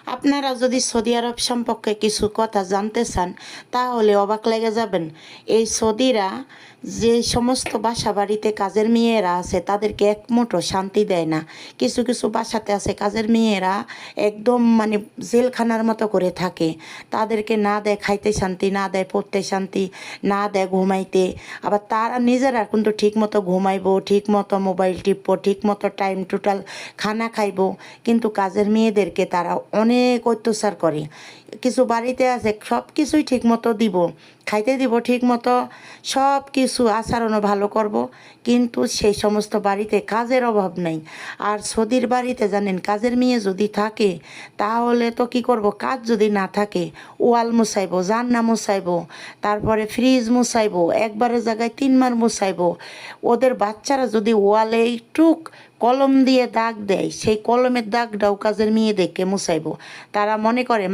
আপনারা যদি সৌদি আরব সম্পর্কে কিছু কথা জানতে চান তাহলে অবাক লেগে যাবেন। এই সৌদিরা যে সমস্ত বাসা বাড়িতে কাজের মেয়েরা আছে তাদেরকে এক মুঠো শান্তি দেয় না। কিছু কিছু বাসাতে আছে কাজের মেয়েরা একদম মানে জেলখানার মতো করে থাকে। তাদেরকে না দেয় খাইতে শান্তি, না দেয় পড়তে শান্তি, না দেয় ঘুমাইতে। আবার তারা নিজেরা কিন্তু ঠিক মতো ঘুমাইবো, ঠিক মতো মোবাইল টিপবো, ঠিক মতো টাইম টোটাল খানা খাইবো, কিন্তু কাজের মেয়েদেরকে তারা অনেক অত্যাচার করে। কিছু বাড়িতে আছে সব কিছুই ঠিক মতো দিব, খাইতে দিব ঠিক মতো, সব কিছু আচরণও ভালো করব, কিন্তু সেই সমস্ত বাড়িতে কাজের অভাব নাই। আর সৌদির বাড়িতে জানেন কাজের মেয়ে যদি থাকে তাহলে তো কি করব, কাজ যদি না থাকে ওয়াল মুছাইবো, জানলা মুছাইবো, তারপরে ফ্রিজ মুছাইবো, একবারের জায়গায় 3 বার মুছাইবো। ওদের বাচ্চারা যদি ওয়ালে একটু কলম দিয়ে দাগ দেয় সেই কলমের দাগটাও কাজের মেয়ে দেখে মুছাইবো। তারা মনে করে